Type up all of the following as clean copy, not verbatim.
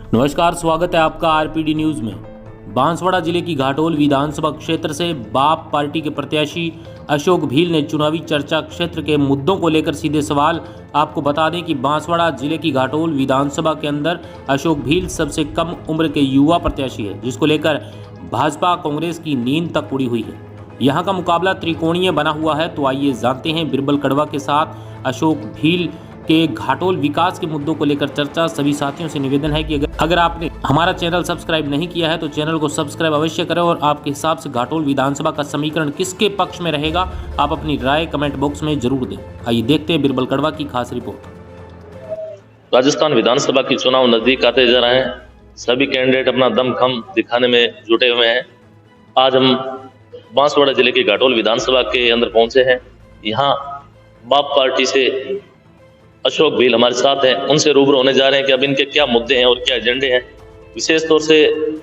नमस्कार, स्वागत है आपका आरपीडी न्यूज में। बांसवाड़ा जिले की घाटोल विधानसभा क्षेत्र से बाप पार्टी के प्रत्याशी अशोक भील ने चुनावी चर्चा क्षेत्र के मुद्दों को लेकर सीधे सवाल। आपको बता दें कि बांसवाड़ा जिले की घाटोल विधानसभा के अंदर अशोक भील सबसे कम उम्र के युवा प्रत्याशी है, जिसको लेकर भाजपा कांग्रेस की नींद तक उड़ी हुई है। यहाँ का मुकाबला त्रिकोणीय बना हुआ है, तो आइए जानते हैं बिरबल कड़वा के साथ अशोक भील के घाटोल विकास के मुद्दों को लेकर चर्चा। सभी साथियों से निवेदन है कि अगर आपने हमारा चैनल सब्सक्राइब नहीं किया है तो चैनल को सब्सक्राइब अवश्य करें, और आपके हिसाब से घाटोल विधानसभा का समीकरण किसके पक्ष में रहेगा, आप अपनी राय कमेंट बॉक्स में जरूर दें। आइए देखते हैं बिरबल कड़वा की खास रिपोर्ट। राजस्थान विधानसभा की चुनाव नजदीक आते जा रहे हैं। सभी कैंडिडेट अपना दमखम दिखाने में जुटे हुए हैं। आज हम बांसवाड़ा जिले के घाटोल विधानसभा के अंदर पहुंचे हैं। यहाँ बाप पार्टी से अशोक भील हमारे साथ हैं, उनसे रूबरू होने जा रहे हैं कि अब इनके क्या मुद्दे हैं और क्या एजेंडे हैं। विशेष तौर से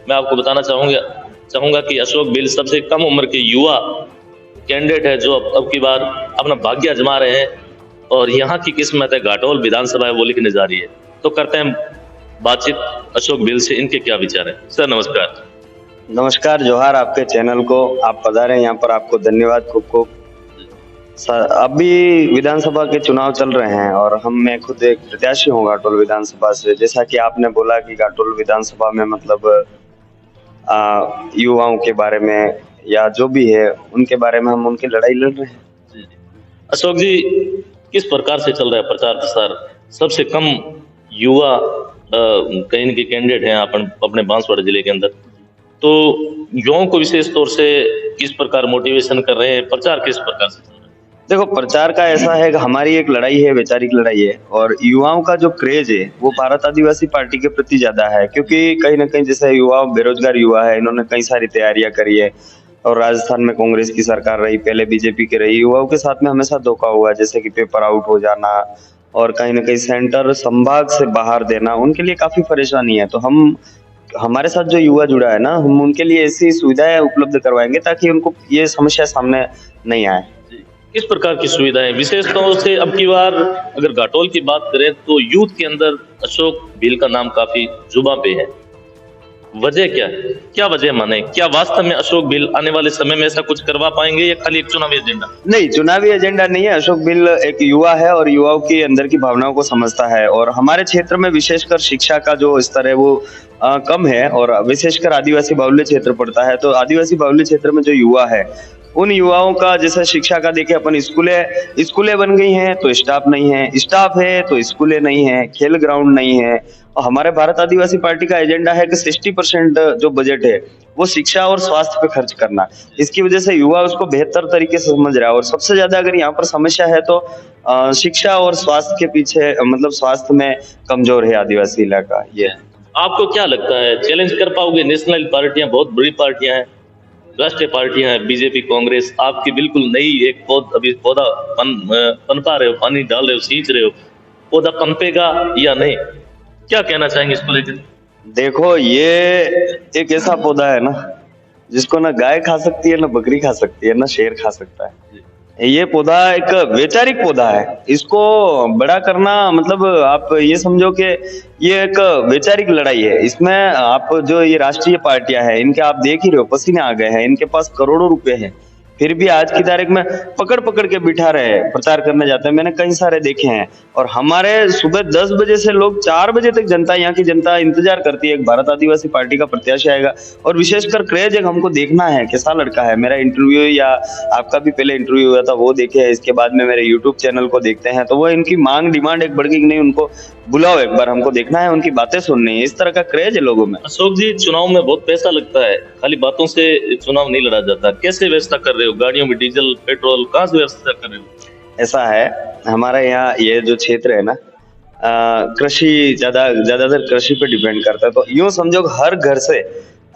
मैं आपको बताना चाहूंगा कि अशोक भील सबसे कम उम्र के युवा कैंडिडेट है, जो अब की बार अपना भाग्य आजमा रहे हैं और यहाँ की किस्मत है घाटोल विधानसभा है वो लिखने जा रही है। तो करते हैं बातचीत अशोक भील से, इनके क्या विचार है। सर नमस्कार। नमस्कार, जोहार आपके चैनल को। आप पधारे यहाँ पर, आपको धन्यवाद खूब खूब। अभी विधानसभा के चुनाव चल रहे हैं और मैं खुद एक प्रत्याशी हूँ घाटोल विधानसभा से। जैसा कि आपने बोला कि घाटोल विधानसभा में मतलब युवाओं के बारे में या जो भी है उनके बारे में हम उनकी लड़ाई लड़ रहे हैं। अशोक जी, किस प्रकार से चल रहा है प्रचार प्रसार? सबसे कम युवा कहीं के कैंडिडेट हैं अपने बांसवाड़ा जिले के अंदर, तो युवाओं को विशेष तौर से किस प्रकार मोटिवेशन कर रहे हैं, प्रचार किस प्रकार से? देखो, प्रचार का ऐसा है कि हमारी एक लड़ाई है, वैचारिक लड़ाई है, और युवाओं का जो क्रेज है वो भारत आदिवासी पार्टी के प्रति ज्यादा है। क्योंकि कहीं ना कहीं जैसे युवा बेरोजगार युवा है, इन्होंने कई सारी तैयारियां करी है और राजस्थान में कांग्रेस की सरकार रही, पहले बीजेपी की रही। युवाओं के साथ में हमेशा धोखा हुआ, जैसे कि पेपर आउट हो जाना और कहीं ना कहीं सेंटर संभाग से बाहर देना, उनके लिए काफी परेशानी है। तो हमारे साथ जो युवा जुड़ा है ना, हम उनके लिए ऐसी सुविधाएं उपलब्ध करवाएंगे ताकि उनको ये समस्या सामने नहीं आए। किस प्रकार की सुविधाएं विशेष तौर से अब की बार अगर घाटोल की बात करें तो यूथ के अंदर अशोक भील का नाम काफी जुबां पे है। वजह क्या है, क्या वजह माने, क्या वास्तव में अशोक भील आने वाले समय में ऐसा कुछ करवा पाएंगे या खाली एक चुनावी एजेंडा? नहीं, चुनावी एजेंडा नहीं है। अशोक भील एक युवा है और युवाओं के अंदर की भावनाओं को समझता है, और हमारे क्षेत्र में विशेषकर शिक्षा का जो स्तर है वो कम है, और विशेषकर आदिवासी बाहुल्य क्षेत्र पड़ता है। तो आदिवासी बाहुल्य क्षेत्र में जो युवा है उन युवाओं का जैसे शिक्षा का देखे अपन, स्कूलें बन गई हैं तो स्टाफ नहीं है, स्टाफ है तो स्कूलें नहीं है, खेल ग्राउंड नहीं है। और हमारे भारत आदिवासी पार्टी का एजेंडा है कि 60% जो बजट है वो शिक्षा और स्वास्थ्य पे खर्च करना। इसकी वजह से युवा उसको बेहतर तरीके से समझ रहा है, और सबसे ज्यादा अगर यहाँ पर समस्या है तो शिक्षा और स्वास्थ्य के पीछे, मतलब स्वास्थ्य में कमजोर है आदिवासी इलाका। ये आपको क्या लगता है, चैलेंज कर पाओगे? नेशनल पार्टियां बहुत बड़ी पार्टियां हैं, राष्ट्रीय पार्टियां हैं, बीजेपी कांग्रेस, आपकी बिल्कुल नई एक अभी पौधा पनपा रहे हो, पानी डाल रहे हो, सींच रहे हो, पौधा पनपेगा या नहीं, क्या कहना चाहेंगे इसको लेकर? देखो, ये एक ऐसा पौधा है ना जिसको ना गाय खा सकती है, ना बकरी खा सकती है, ना शेर खा सकता है। ये पौधा एक वैचारिक पौधा है। इसको बड़ा करना मतलब आप ये समझो कि ये एक वैचारिक लड़ाई है। इसमें आप जो ये राष्ट्रीय पार्टियां हैं, इनके आप देख ही रहे हो, पसीने आ गए हैं, इनके पास करोड़ों रुपए हैं, फिर भी आज की तारीख में पकड़ पकड़ के बिठा रहे हैं, प्रचार करने जाते हैं। मैंने कई सारे देखे हैं, और हमारे सुबह 10 बजे से लोग 4 बजे तक जनता, यहाँ की जनता इंतजार करती है, एक भारत आदिवासी पार्टी का प्रत्याशी आएगा। और विशेषकर क्रेज एक हमको देखना है कैसा लड़का है। मेरा इंटरव्यू या आपका भी पहले इंटरव्यू हुआ था वो देखे है, इसके बाद में मेरे यूट्यूब चैनल को देखते हैं, तो वो इनकी मांग डिमांड एक बढ़ गई कि नहीं, उनको बुलाओ एक बार, हमको देखना है, उनकी बातें सुननी है। इस तरह का क्रेज है लोगों में। अशोक जी, चुनाव में बहुत पैसा लगता है, खाली बातों से चुनाव नहीं लड़ा जाता। कैसे व्यवस्था कर रहे हो? गाड़ियों में डीजल पेट्रोल कहाँ से व्यवस्था कर रहे हो? ऐसा है, हमारे यहाँ ये जो क्षेत्र है ना, कृषि ज्यादातर कृषि पे डिपेंड करता है। तो यूं समझो हर घर से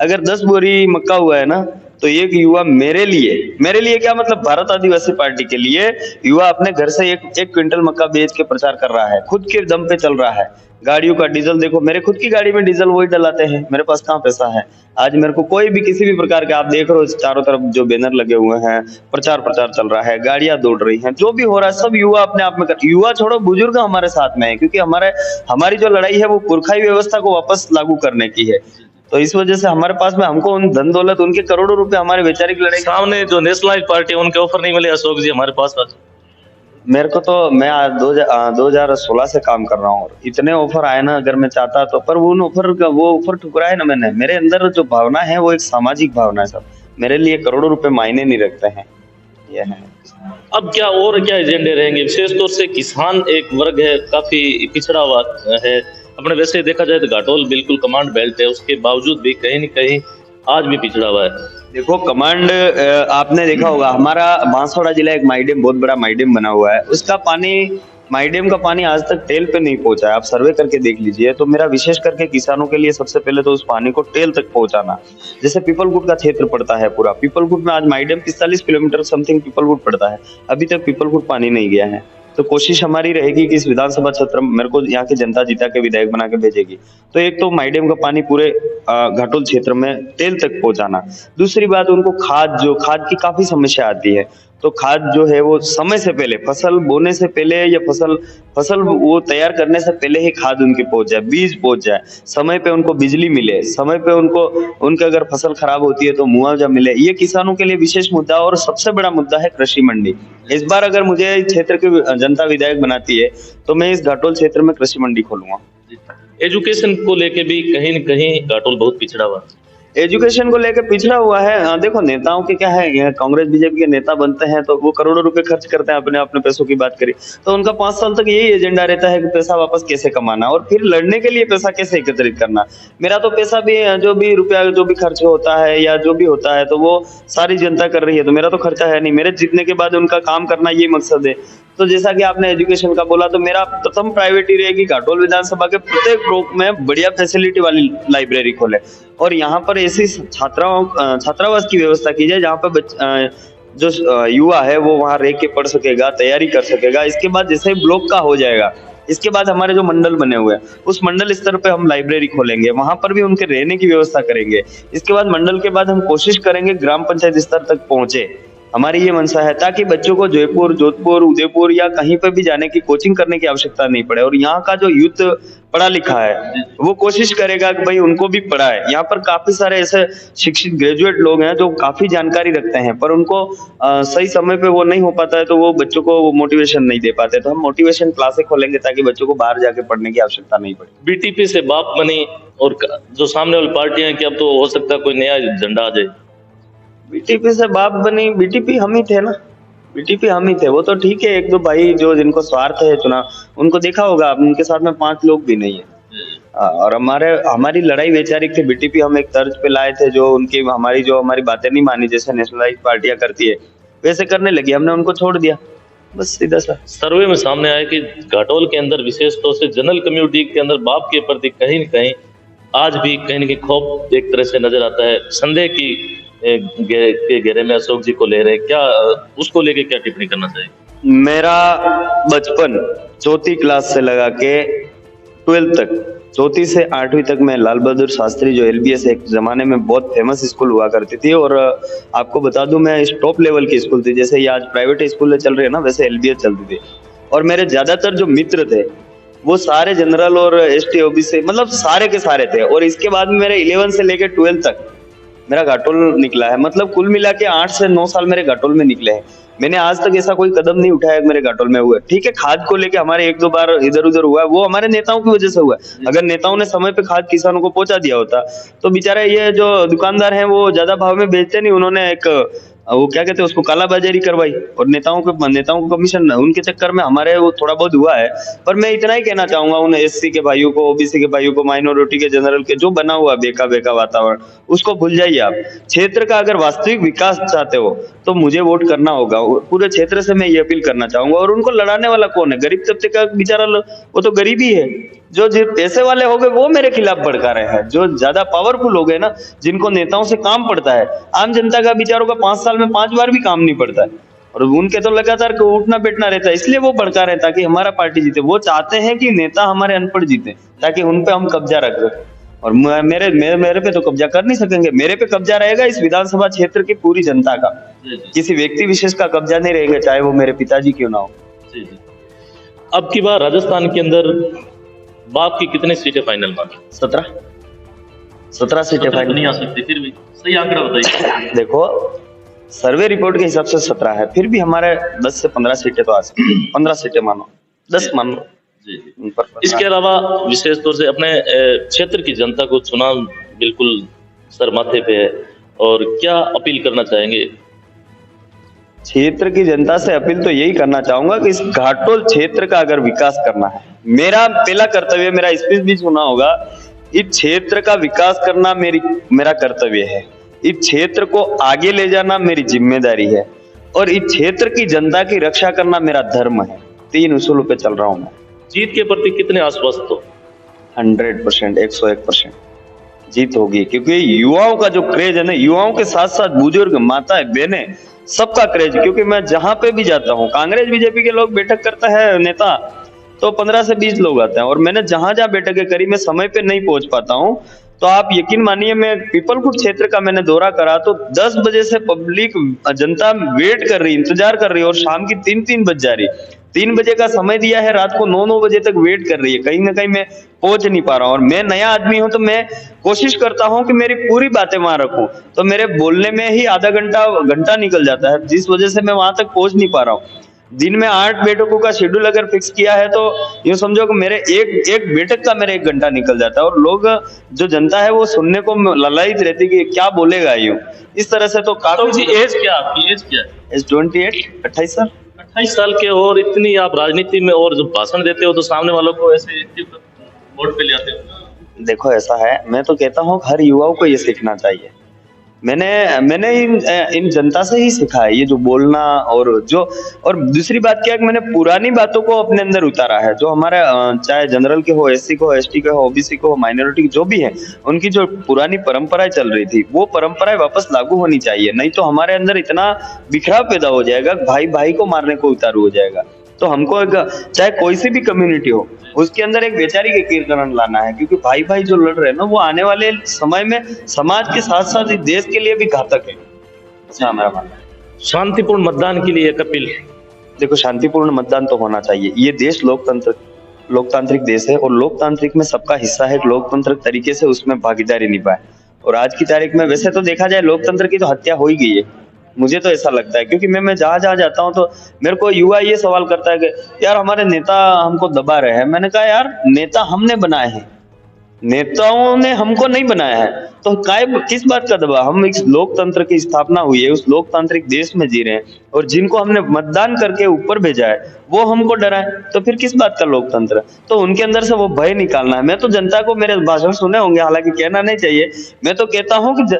अगर 10 बोरी मक्का हुआ है ना, तो एक युवा मेरे लिए क्या मतलब भारत आदिवासी पार्टी के लिए युवा अपने घर से एक क्विंटल मक्का बेच के प्रचार कर रहा है, खुद के दम पे चल रहा है। गाड़ियों का डीजल देखो, मेरे खुद की गाड़ी में डीजल वही डलाते हैं, मेरे पास कहाँ पैसा है। आज मेरे को कोई भी किसी भी प्रकार के, आप देख रहे हो चारों तरफ जो बैनर लगे हुए हैं, प्रचार चल रहा है, गाड़ियां दौड़ रही हैं, जो भी हो रहा है सब युवा अपने आप में युवा छोड़ो बुजुर्ग हमारे साथ में है, क्योंकि हमारी जो लड़ाई है वो पुरखाई व्यवस्था को वापस लागू करने की है। तो इस वजह से हमारे पास में हमको उन धन दौलत, उनके करोड़ों रुपए हमारे वैचारिक लड़ाई सामने जो नेशनलाइज पार्टी है उनके ऑफर नहीं मिले अशोक जी हमारे पास। मेरे को तो मैं 2016 से काम कर रहा हूँ, इतने ऑफर आए ना, अगर मैं चाहता तो, पर वो ऑफर ठुकराए ना मैंने। मेरे अंदर जो भावना है वो एक सामाजिक भावना है सब, मेरे लिए करोड़ों रुपए मायने नहीं रखते हैं, ये है। अब क्या एजेंडे रहेंगे? विशेष तौर से किसान एक वर्ग है, काफी पिछड़ा हुआ है अपने। वैसे देखा जाए तो घाटोल बिल्कुल कमांड बेल्ट है, उसके बावजूद भी कहीं न कहीं आज भी पिछड़ा हुआ है। देखो कमांड, आपने देखा होगा हमारा बांसवाड़ा जिला एक माइडेम, बहुत बड़ा माइडेम बना हुआ है, उसका पानी, माइडेम का पानी आज तक टेल पे नहीं पहुंचा है। आप सर्वे करके देख लीजिए। तो मेरा विशेष करके किसानों के लिए सबसे पहले तो उस पानी को टेल तक पहुंचाना। जैसे पीपलगुट का क्षेत्र पड़ता है पूरा, पीपलगुट में आज माइडेम 45 किलोमीटर समथिंग पीपलगुट पड़ता है, अभी तक पीपलगुट पानी नहीं गया है। तो कोशिश हमारी रहेगी कि इस विधानसभा क्षेत्र में, मेरे को यहाँ की जनता जीता के विधायक बना के भेजेगी, तो एक तो माइडेम का पानी पूरे घाटोल क्षेत्र में टेल तक पहुंचाना। दूसरी बात, उनको खाद की काफी समस्या आती है, तो खाद जो है वो समय से पहले, फसल बोने से पहले या फसल वो तैयार करने से पहले ही खाद उनके पहुंच जाए, बीज पहुंच जाए, समय पे उनको बिजली मिले, समय पे उनके अगर फसल खराब होती है तो मुआवजा मिले। ये किसानों के लिए विशेष मुद्दा। और सबसे बड़ा मुद्दा है कृषि मंडी। इस बार अगर मुझे इस क्षेत्र की जनता विधायक बनाती है तो मैं इस घाटोल क्षेत्र में कृषि मंडी खोलूंगा। एजुकेशन को लेके भी कहीं न कहीं घाटोल बहुत पिछड़ा हुआ है। एजुकेशन को लेकर पिछड़ा हुआ है। देखो नेताओं के क्या है, कांग्रेस बीजेपी के नेता बनते हैं तो वो करोड़ों रुपए खर्च करते हैं अपने पैसों की बात करी, तो उनका 5 साल तक यही एजेंडा रहता है कि पैसा वापस कैसे कमाना और फिर लड़ने के लिए पैसा कैसे एकत्रित करना। मेरा तो पैसा भी, जो भी रुपया जो भी खर्च होता है या जो भी होता है तो वो सारी जनता कर रही है, तो मेरा तो खर्चा है नहीं। मेरे जीतने के बाद उनका काम करना ये मकसद है। तो जैसा कि आपने एजुकेशन का बोला, तो मेरा प्रथम प्रायोरिटी रहेगी घाटोल विधानसभा के प्रत्येक ब्लॉक में बढ़िया फैसिलिटी वाली लाइब्रेरी खोले और यहाँ पर ऐसी छात्रावास की व्यवस्था की जाए जहाँ पर जो युवा है वो वहाँ रह के पढ़ सकेगा, तैयारी कर सकेगा। इसके बाद जैसे ब्लॉक का हो जाएगा, इसके बाद हमारे जो मंडल बने हुए हैं उस मंडल स्तर पे हम लाइब्रेरी खोलेंगे, वहां पर भी उनके रहने की व्यवस्था करेंगे। इसके बाद मंडल के बाद हम कोशिश करेंगे ग्राम पंचायत स्तर तक पहुंचे। हमारी ये मंशा है ताकि बच्चों को जयपुर, जोधपुर, उदयपुर या कहीं पर भी जाने की, कोचिंग करने की आवश्यकता नहीं पड़े। और यहाँ का जो यूथ पढ़ा लिखा है वो कोशिश करेगा कि भाई उनको भी पढ़ाए। यहाँ पर काफी सारे ऐसे शिक्षित ग्रेजुएट लोग हैं जो काफी जानकारी रखते हैं, पर उनको सही समय पे वो नहीं हो पाता है, तो वो बच्चों को वो मोटिवेशन नहीं दे पाते। तो हम मोटिवेशन क्लासें खोलेंगे ताकि बच्चों को बाहर जाके पढ़ने की आवश्यकता नहीं पड़े। बीटीपी से बाप बनी और जो सामने वाली पार्टियां, कि अब तो हो सकता है कोई नया झंडा आ जाए। बीटीपी से बाप बनी, बीटीपी हम ही थे ना, बीटीपी हम ही थे। वो तो ठीक है, एक दो भाई जो जिनको स्वार्थ है चुनाव, उनको देखा होगा, उनके साथ में 5 लोग भी नहीं है। और हमारी लड़ाई वैचारिक थी। बीटीपी हम एक तर्ज पे लाए थे, जो हमारी बातें नहीं मानी, जैसे नेशनलाइज पार्टियां करती है वैसे करने लगी, हमने उनको छोड़ दिया, बस सीधा सा। सर्वे में सामने आया कि घाटोल के अंदर विशेष तौर से जनरल कम्युनिटी के अंदर बाप के प्रति कहीं न कहीं आज भी कहीं न कहीं खौफ एक तरह से नजर आता है। संदेह की के घेरे में अशोक जी को ले रहे, क्या उसको लेके क्या टिप्पणी करना चाहिए? मेरा बचपन चौथी क्लास से लगा के 12th तक, चौथी से 8वीं तक मैं लाल बहादुर शास्त्री, जो LBS एक जमाने में बहुत फेमस स्कूल हुआ करती थी, और आपको बता दूं मैं इस टॉप लेवल की स्कूल थी। जैसे ये आज प्राइवेट स्कूल चल रही है ना, वैसे LBS चलती थी। और मेरे ज्यादातर जो मित्र थे वो सारे जनरल और ST OBC, मतलब सारे के सारे थे। और इसके बाद में मेरे 11 से लेकर 12 तक मेरा घाटोल निकला है, मतलब कुल मिला के 8 से 9 साल मेरे घाटोल में निकले हैं। मैंने आज तक ऐसा कोई कदम नहीं उठाया मेरे घाटोल में हुआ। ठीक है, खाद को लेके हमारे 1-2 बार इधर उधर हुआ, वो हमारे नेताओं की वजह से हुआ। अगर नेताओं ने समय पे खाद किसानों को पहुंचा दिया होता तो बेचारा ये जो दुकानदार हैं वो ज्यादा भाव में बेचते नहीं, उन्होंने एक वो क्या कहते हैं उसको, कालाबाजारी करवाई, और नेताओं को कमीशन, उनके चक्कर में हमारे वो थोड़ा बहुत हुआ है। पर मैं इतना ही कहना चाहूंगा उन SC के भाइयों को, OBC के भाइयों को, माइनॉरिटी के, जनरल के, जो बना हुआ बेका वातावरण उसको भूल जाइए आप। क्षेत्र का अगर वास्तविक विकास चाहते हो तो मुझे वोट करना होगा। पूरे क्षेत्र से मैं ये अपील करना चाहूंगा। और उनको लड़ाने वाला कौन है? गरीब तबके का बेचारा, वो तो गरीब ही है। जो पैसे वाले हो गए वो मेरे खिलाफ भड़का रहे हैं, जो ज्यादा पावरफुल हो गए ना, जिनको नेताओं से काम पड़ता है, आम जनता का बेचारों का 5 साल में 5 बार भी काम नहीं पड़ता है और उनके तो लगातार उठना बैठना रहता है, इसलिए वो भड़का रहे हैं ताकि हमारा पार्टी जीते। वो चाहते हैं कि नेता हमारे अनपढ़ जीते ताकि उन पे हम कब्जा रख सकें, और मेरे पे तो कब्जा कर नहीं सकेंगे। मेरे पे कब्जा रहेगा इस विधानसभा क्षेत्र की पूरी जनता का, किसी व्यक्ति विशेष का कब्जा नहीं रहेगा, चाहे वो मेरे पिताजी क्यों ना हो। जी जी। अब की बार राजस्थान के अंदर बाप की कितनी सीटें फाइनल मांगी? 17 सीटें फाइनल नहीं आ सकती, फिर भी सही आंकड़ा बताइए। देखो सर्वे रिपोर्ट के हिसाब से 17 है, फिर भी हमारे 10 से 15 सीटें तो आ सकती हैं। 15 सीटें मानो, 10 मान लो। जी जी। इसके अलावा विशेष तौर से अपने क्षेत्र की जनता को चुनाव बिल्कुल सर माथे पे है, और क्या अपील करना चाहेंगे? क्षेत्र की जनता से अपील तो यही करना चाहूंगा कि इस घाटोल क्षेत्र का अगर विकास करना है, मेरा पहला कर्तव्य, मेरा स्पीच भी सुना होगा, इस क्षेत्र का विकास करना मेरा कर्तव्य है। इस क्षेत्र को आगे ले जाना मेरी जिम्मेदारी है, और इस क्षेत्र की जनता की रक्षा करना मेरा धर्म है। 3 उसूलों पे चल रहा हूं मैं। जीत के प्रति कितने आश्वस्त हो? 100%, 101% जीत होगी, क्योंकि युवाओं का जो क्रेज है ना, युवाओं के साथ साथ बुजुर्ग, माताएं, बहनें, सबका क्रेज। क्योंकि मैं जहां पे भी जाता हूँ, कांग्रेस बीजेपी के लोग बैठक करता है नेता तो 15 से 20 लोग आते हैं, और मैंने जहां जहां बैठकें करी, मैं समय पे नहीं पहुंच पाता हूँ, तो आप यकीन मानिए, मैं पीपलपुर क्षेत्र का मैंने दौरा करा तो 10 बजे से पब्लिक जनता वेट कर रही, इंतजार कर रही है, और शाम की 3 बज जा रही। 3 बजे का समय दिया है, रात को 9 बजे तक वेट कर रही है। कहीं ना कहीं मैं पहुंच नहीं पा रहा हूँ, और मैं नया आदमी हूं तो मैं कोशिश करता हूं कि मेरी पूरी बातें वहां रखूं, तो मेरे बोलने में ही आधा घंटा निकल जाता है, जिस वजह से मैं वहां तक पहुंच नहीं पा रहा हूँ। दिन में 8 बैठकों का शेड्यूल अगर फिक्स किया है तो यूं समझो कि मेरे एक बैठक का मेरा 1 घंटा निकल जाता है, और लोग, जो जनता है, वो सुनने को ललायित रहती कि क्या बोलेगा यूं। इस तरह से तो काफी। एज क्या आपकी? एज क्या है? एज 28, 28 साल। 28 साल के, और इतनी आप राजनीति में और जो भाषण देते हो तो सामने वालों को ऐसे वोट पे ले आते हो। देखो ऐसा है, मैं तो कहता हूँ हर युवाओं को ये सीखना चाहिए। मैंने इन जनता से ही सीखा है ये जो बोलना, और दूसरी बात क्या है कि मैंने पुरानी बातों को अपने अंदर उतारा है। जो हमारे चाहे जनरल के हो, एससी को, एसटी के हो, ओबीसी को, माइनॉरिटी जो भी है, उनकी जो पुरानी परंपराएं चल रही थी, वो परंपराएं वापस लागू होनी चाहिए। नहीं तो हमारे अंदर इतना बिखराव पैदा हो जाएगा, भाई भाई को मारने को उतारू हो जाएगा। तो हमको चाहे कोई सी भी कम्युनिटी हो, उसके अंदर एक वैचारिक एकीकरण लाना है, क्योंकि भाई भाई जो लड़ रहे हैं ना, वो आने वाले समय में समाज के साथ साथ देश के लिए भी घातक है। ऐसा मेरा मानना है। शांतिपूर्ण मतदान के लिए एक अपील। देखो शांतिपूर्ण मतदान तो होना चाहिए। ये देश लोकतांत्रिक देश है, और लोकतांत्रिक में सबका हिस्सा है, लोकतांत्रिक तरीके से उसमें भागीदारी निभाए। और आज की तारीख में वैसे तो देखा जाए, लोकतंत्र की तो हत्या हो ही गई है, मुझे तो ऐसा लगता है। क्योंकि मैं जहां जहां जाता हूं तो मेरे को युवा ये सवाल करता है कि यार हमारे नेता हमको दबा रहे हैं। मैंने कहा यार, नेता हमने बनाए हैं, नेताओं ने हमको नहीं बनाया है, तो किस बात का दबाव? हम इस लोकतंत्र की स्थापना हुई है, उस लोकतांत्रिक देश में जी रहे हैं, और जिनको हमने मतदान करके ऊपर भेजा है वो हमको डराए, तो फिर किस बात का लोकतंत्र? तो उनके अंदर से वो भय निकालना है। मैं तो जनता को, मेरे भाषण सुने होंगे, हालांकि कहना नहीं चाहिए, मैं तो कहता हूं कि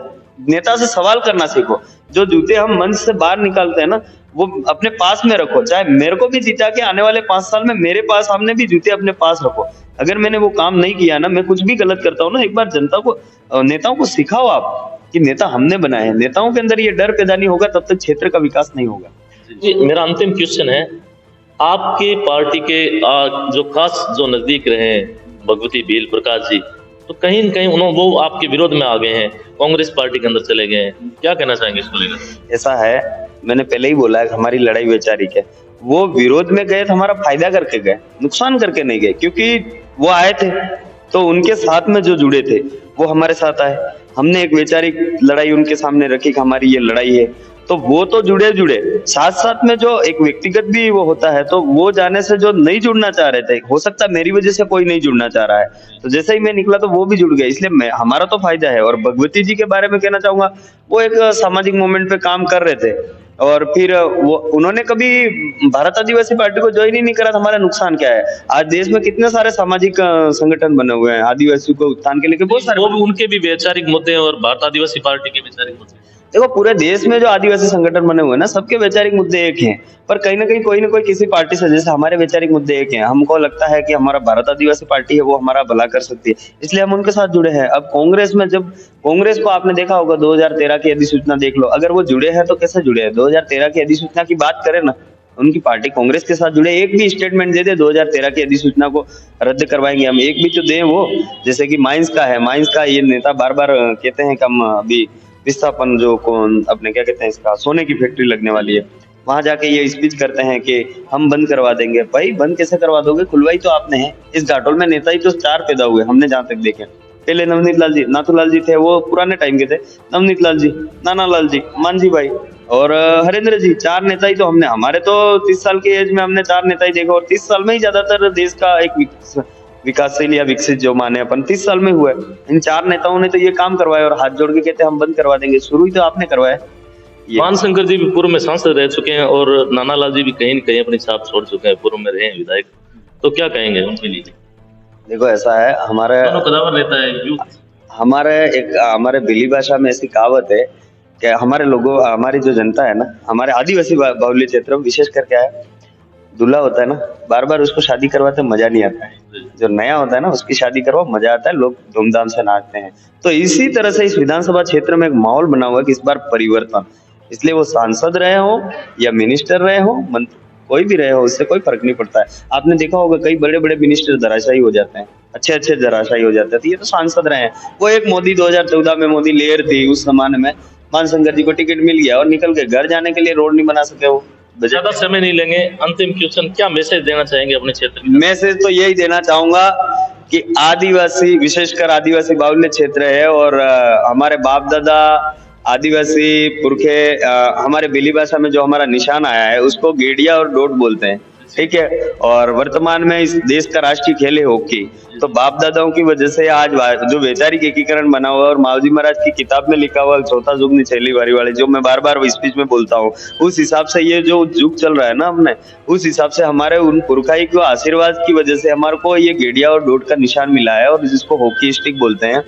नेता से सवाल करना सीखो। जो जूते हम मंच से बाहर निकालते हैं ना, वो अपने पास में रखो। चाहे मेरे को भी जीता के आने वाले 5 साल में मेरे पास सामने भी जूते अपने पास रखो। अगर मैंने वो काम नहीं किया ना, मैं कुछ भी गलत करता हूँ ना, एक बार जनता को, नेताओं को सिखाओ आप कि नेता हमने बनाए हैं। नेताओं के अंदर ये डर पैदा नहीं होगा, तब तक क्षेत्र का विकास नहीं होगा। जी, मेरा अंतिम क्वेश्चन है, आपकी पार्टी के जो खास जो नजदीक रहे भगवती बेल प्रकाश जी, तो कहीं न कहीं वो आपके विरोध में आ गए हैं, कांग्रेस पार्टी के अंदर चले गए हैं, क्या कहना चाहेंगे इसको लेकर? ऐसा है, मैंने पहले ही बोला है, हमारी लड़ाई वैचारिक है। वो विरोध में गए तो हमारा फायदा करके गए, नुकसान करके नहीं गए। क्योंकि वो आए थे तो उनके साथ में जो जुड़े थे वो हमारे साथ आए। हमने एक वैचारिक लड़ाई उनके सामने रखी कि हमारी ये लड़ाई है, तो वो तो जुड़े साथ साथ में जो एक व्यक्तिगत भी वो होता है, तो वो जाने से जो नहीं जुड़ना चाह रहे थे, हो सकता है मेरी वजह से कोई नहीं जुड़ना चाह रहा है, तो जैसे ही मैं निकला तो वो भी जुड़ गए। इसलिए हमारा तो फायदा है। और भगवती जी के बारे में कहना चाहूंगा, वो एक सामाजिक मूवमेंट पे काम कर रहे थे, और फिर उन्होंने कभी भारत आदिवासी पार्टी को ज्वाइन ही नहीं करा। हमारा नुकसान क्या है? आज देश में कितने सारे सामाजिक संगठन बने हुए हैं आदिवासी को उत्थान के लिए, बहुत सारे, वो भी उनके भी वैचारिक मुद्दे और भारत आदिवासी पार्टी के वैचारिक मुद्दे। देखो पूरे देश में जो आदिवासी संगठन बने हुए हैं ना, सबके वैचारिक मुद्दे एक हैं, पर कहीं ना कोई किसी पार्टी से, जैसे हमारे वैचारिक मुद्दे एक हैं, हमको लगता है कि हमारा भारत आदिवासी पार्टी है वो हमारा भला कर सकती है, इसलिए हम उनके साथ जुड़े हैं। अब कांग्रेस में, जब कांग्रेस को आपने देखा होगा 2013 की अधिसूचना देख लो, अगर वो जुड़े हैं तो कैसे जुड़े हैं? 2013 की अधिसूचना की बात करें ना, उनकी पार्टी कांग्रेस के साथ जुड़े, एक भी स्टेटमेंट दे दे 2013 की अधिसूचना को रद्द करवाएंगे हम, एक भी तो दें वो। जैसे कि माइंस का है, माइंस का ये नेता बार बार कहते हैं कि हम अभी विस्थापन जो कौन अपने क्या कहते हैं इसका, सोने की फैक्ट्री लगने वाली है, वहां जाके ये स्पीच करते हैं कि हम बंद करवा देंगे। भाई बंद कैसे करवा दोगे? खुलवाई तो आपने है। इस घाटोल में नेता ही तो 4 पैदा हुए हमने जहां तक देखे। पहले नवनीत लाल जी, नाथूलाल जी थे, वो पुराने टाइम के थे। नवनीत लाल जी, नाना लाल जी, मांझी भाई और हरेंद्र जी, 4 नेता ही तो हमने, हमारे तो 30 साल की एज में हमने 4 नेता ही देखा, और 30 साल में ही ज्यादातर देश का एक विकासशील या विकसित जो माने अपन 30 साल में हुआ है। इन 4 नेताओं ने तो ये काम करवाया और हाथ जोड़ के कहते हैं हम बंद करवा देंगे। शुरू ही तो आपने करवाया। मानशंकर जी भी पूर्व में सांसद रह चुके हैं और नानालाल जी भी कहीं न कहीं अपनी छाप छोड़ चुके हैं, पूर्व में रहे हैं विधायक, तो क्या कहेंगे उनके लिए? देखो ऐसा है, हमारे दोनों कदावर नेता है यूथ। हमारे बिली भाषा में ऐसी कहावत है कि हमारे लोगों, हमारी जो जनता है ना, हमारे आदिवासी बाहुल्य क्षेत्र में विशेष कर क्या है, दूल्हा होता है ना, बार बार उसको शादी करवाते मजा नहीं आता है। जो नया होता है ना उसकी शादी करवाओ, मजा आता है, लोग धूमधाम से नाचते हैं। तो इसी तरह से इस विधानसभा क्षेत्र में एक माहौल बना हुआ है कि इस बार परिवर्तन, इसलिए वो सांसद रहे हो या मिनिस्टर रहे हो, कोई भी रहे हो, उससे कोई फर्क नहीं पड़ता है। आपने देखा होगा कई बड़े बड़े मिनिस्टर धराशायी हो जाते हैं, अच्छे धराशायी हो जाते हैं, तो ये तो सांसद रहे हैं। वो एक मोदी 2014 में मोदी लेयर थी, उस जमाने में मानशंकर जी को टिकट मिल गया और निकल गए, घर जाने के लिए रोड नहीं बना सके वो। ज्यादा समय नहीं लेंगे, अंतिम क्वेश्चन, क्या मैसेज देना चाहेंगे अपने क्षेत्र में? मैसेज तो यही देना चाहूंगा कि आदिवासी, विशेषकर आदिवासी बाहुल्य क्षेत्र है और हमारे बाप दादा आदिवासी पुरखे, हमारे बिली भाषा में जो हमारा निशान आया है उसको गेड़िया और डोट बोलते हैं, ठीक है। और वर्तमान में इस देश का राष्ट्रीय खेल है हॉकी। तो बाप दादाओं की वजह से आज जो वैचारिक एकीकरण बना हुआ है, और मावजी महाराज की किताब में लिखा हुआ चौथा युग निचेली वारी वाले, जो मैं बार बार स्पीच में बोलता हूँ, उस हिसाब से ये जो युग चल रहा है ना हमने, उस हिसाब से हमारे उन पुरखाई को आशीर्वाद की वजह से हमारे को ये गेड़िया और डोट का निशान मिला है, और जिसको हॉकी स्टिक बोलते हैं।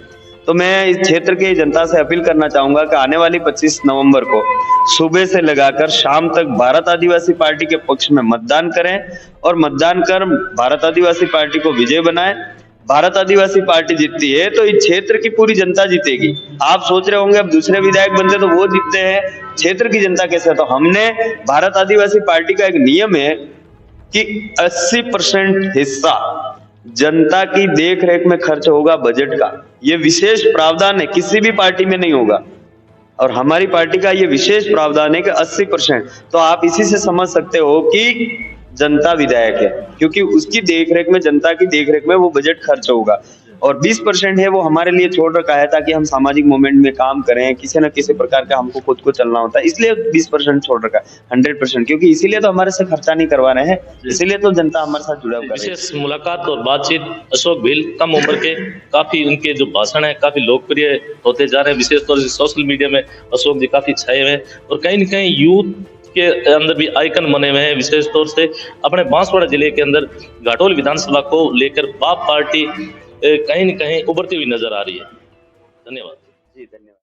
तो मैं इस क्षेत्र के जनता से अपील करना चाहूंगा कि आने वाली 25 नवंबर को सुबह से लगाकर शाम तक भारत आदिवासी पार्टी के पक्ष में मतदान करें, और मतदान कर भारत आदिवासी पार्टी को विजय बनाएं। भारत आदिवासी पार्टी जीतती है तो इस क्षेत्र की पूरी जनता जीतेगी। आप सोच रहे होंगे अब दूसरे विधायक बनते तो वो जीतते हैं, क्षेत्र की जनता कैसे? तो हमने भारत आदिवासी पार्टी का एक नियम है कि 80% हिस्सा जनता की देख रेख में खर्च होगा बजट का। ये विशेष प्रावधान है, किसी भी पार्टी में नहीं होगा, और हमारी पार्टी का ये विशेष प्रावधान है कि 80%। तो आप इसी से समझ सकते हो कि जनता विधायक है, क्योंकि उसकी देखरेख में, जनता की देखरेख में वो बजट खर्च होगा। और 20% है वो हमारे लिए छोड़ रखा है ताकि हम सामाजिक मूवमेंट में काम करें, किसी न किसी प्रकार का हमको खुद को चलना होता है, इसलिए 20% छोड़ रखा है। 100% क्योंकि इसीलिए तो हमारे से खर्चा नहीं करवा रहे हैं, इसीलिए तो जनता हमारे साथ जुड़ा हुआ है। विशेष मुलाकात और बातचीत, अशोक भील कम उम्र के, काफी उनके जो भाषण है काफी लोकप्रिय होते जा रहे हैं, विशेष तौर से सोशल मीडिया में अशोक जी काफी छाए हुए हैं, और कहीं न कहीं यूथ के अंदर भी आइकन बने हुए हैं। विशेष तौर से अपने बांसवाड़ा जिले के अंदर घाटोल विधानसभा को लेकर बाप पार्टी कहीं न कहीं उभरती हुई नजर आ रही है। धन्यवाद जी, धन्यवाद।